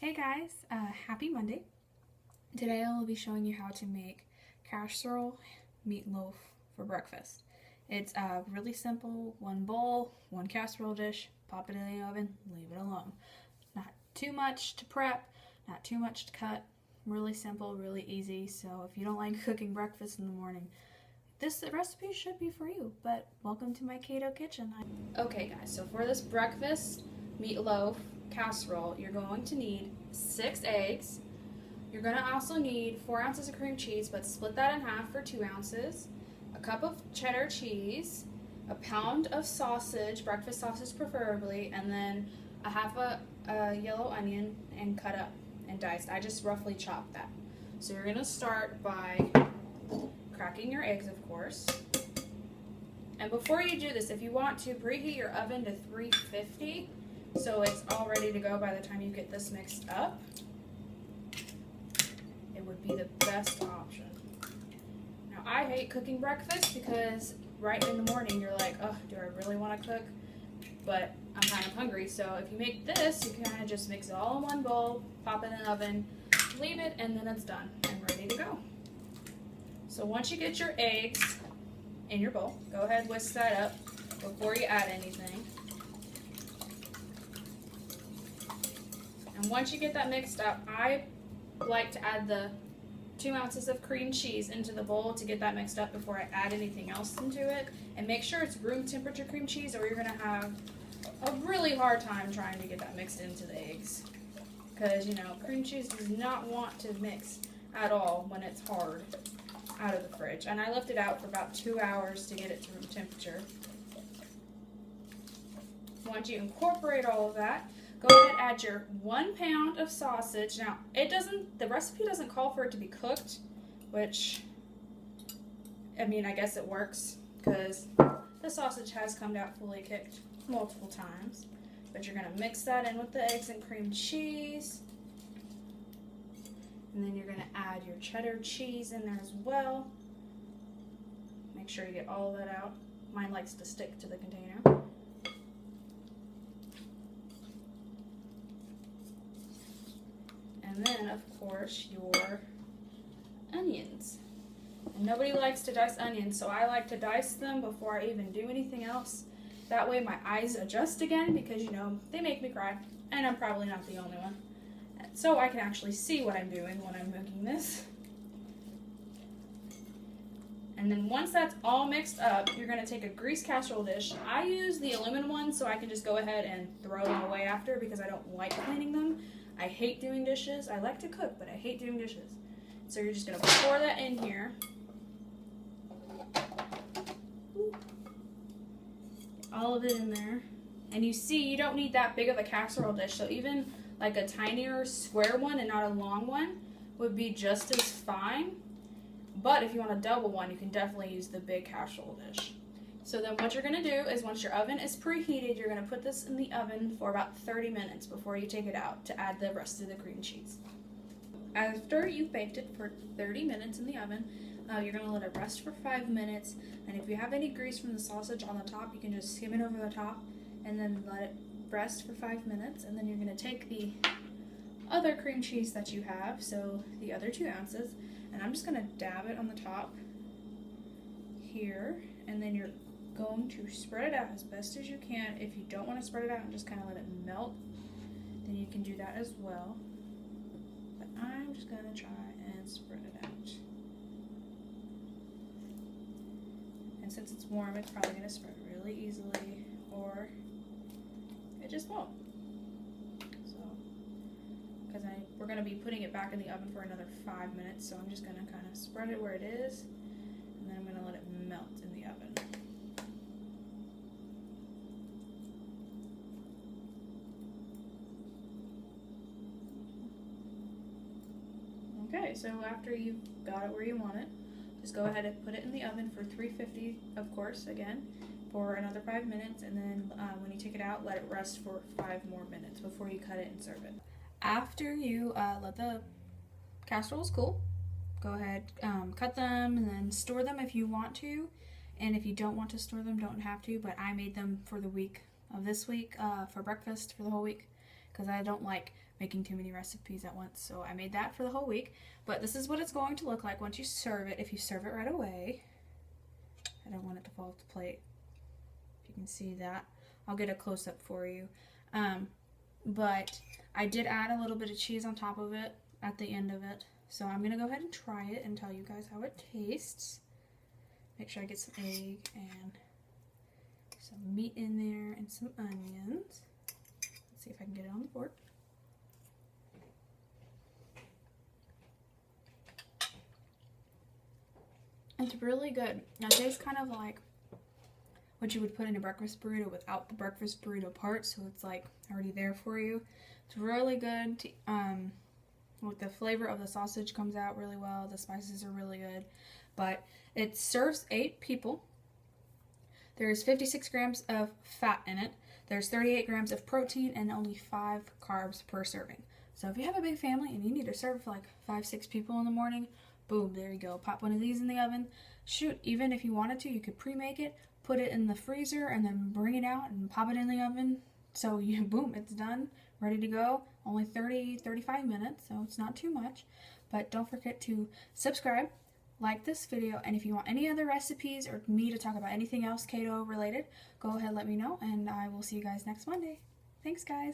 Hey guys, happy Monday. Today I will be showing you how to make casserole meatloaf for breakfast. It's really simple, one bowl, one casserole dish, pop it in the oven, leave it alone. Not too much to prep, not too much to cut, really simple, really easy. So if you don't like cooking breakfast in the morning, this recipe should be for you, but welcome to my Keto kitchen. Okay guys, so for this breakfast meatloaf casserole, you're going to need 6 eggs. You're going to also need 4 ounces of cream cheese, but split that in half for 2 ounces. A cup of cheddar cheese, a pound of sausage, breakfast sausage preferably, and then a half a yellow onion and cut up and diced. I just roughly chopped that. So you're going to start by cracking your eggs, of course. And before you do this, if you want to, preheat your oven to 350 so it's all ready to go by the time you get this mixed up. It would be the best option. Now, I hate cooking breakfast because right in the morning you're like, oh, do I really want to cook? But I'm kind of hungry, so if you make this, you can kind of just mix it all in one bowl, pop it in the oven, leave it, and then it's done and ready to go. So once you get your eggs in your bowl, go ahead and whisk that up before you add anything. And once you get that mixed up, I like to add the 2 ounces of cream cheese into the bowl to get that mixed up before I add anything else into it. And make sure it's room temperature cream cheese or you're going to have a really hard time trying to get that mixed into the eggs. Because, you know, cream cheese does not want to mix at all when it's hard out of the fridge. And I left it out for about 2 hours to get it to room temperature. Once you incorporate all of that, go ahead and add your 1 pound of sausage. Now, the recipe doesn't call for it to be cooked, which, I mean, I guess it works because the sausage has come out fully cooked multiple times. But you're going to mix that in with the eggs and cream cheese. And then you're going to add your cheddar cheese in there as well. Make sure you get all of that out. Mine likes to stick to the container. And then, of course, your onions. And nobody likes to dice onions, so I like to dice them before I even do anything else. That way my eyes adjust again because, you know, they make me cry. And I'm probably not the only one. So I can actually see what I'm doing when I'm making this. And then once that's all mixed up, you're going to take a greased casserole dish. I use the aluminum one so I can just go ahead and throw them away after because I don't like cleaning them. I hate doing dishes. I like to cook, but I hate doing dishes. So you're just going to pour that in here. All of it in there. And you see, you don't need that big of a casserole dish. So even like a tinier square one and not a long one would be just as fine. But if you want a double one, you can definitely use the big casserole dish. So then what you're going to do is once your oven is preheated, you're going to put this in the oven for about 30 minutes before you take it out to add the rest of the cream cheese. After you've baked it for 30 minutes in the oven, you're going to let it rest for 5 minutes. And if you have any grease from the sausage on the top, you can just skim it over the top and then let it rest for 5 minutes. And then you're going to take the other cream cheese that you have, so the other 2 ounces, and I'm just going to dab it on the top here, and then you're going to spread it out as best as you can. If you don't want to spread it out and just kind of let it melt, then you can do that as well. But I'm just going to try and spread it out. And since it's warm, it's probably going to spread really easily, or it just won't. So, because we're going to be putting it back in the oven for another 5 minutes, so I'm just going to kind of spread it where it is, and then I'm going to let it melt in the oven. Okay, so after you've got it where you want it, just go ahead and put it in the oven for 350, of course, again, for another 5 minutes, and then when you take it out, let it rest for 5 more minutes before you cut it and serve it. After you let the casseroles cool, go ahead, cut them, and then store them if you want to, and if you don't want to store them, don't have to, but I made them for the week of this week, for breakfast for the whole week, because I don't like making too many recipes at once. So I made that for the whole week. But this is what it's going to look like once you serve it, if you serve it right away. I don't want it to fall off the plate. If you can see that. I'll get a close-up for you. But I did add a little bit of cheese on top of it at the end of it. So I'm going to go ahead and try it and tell you guys how it tastes. Make sure I get some egg and some meat in there and some onions. Let's see if I can get it on the fork. It's really good. It tastes kind of like what you would put in a breakfast burrito without the breakfast burrito part, so it's like already there for you. It's really good. With the flavor of the sausage comes out really well. The spices are really good. But it serves 8 people. There's 56 grams of fat in it. There's 38 grams of protein and only 5 carbs per serving. So if you have a big family and you need to serve for like 5-6 people in the morning, boom, there you go. Pop one of these in the oven. Shoot, even if you wanted to, you could pre-make it, put it in the freezer, and then bring it out and pop it in the oven. So you, boom, it's done, ready to go. Only 30-35 minutes, so it's not too much. But don't forget to subscribe, like this video, and if you want any other recipes or me to talk about anything else keto related, go ahead, let me know, and I will see you guys next Monday. Thanks, guys.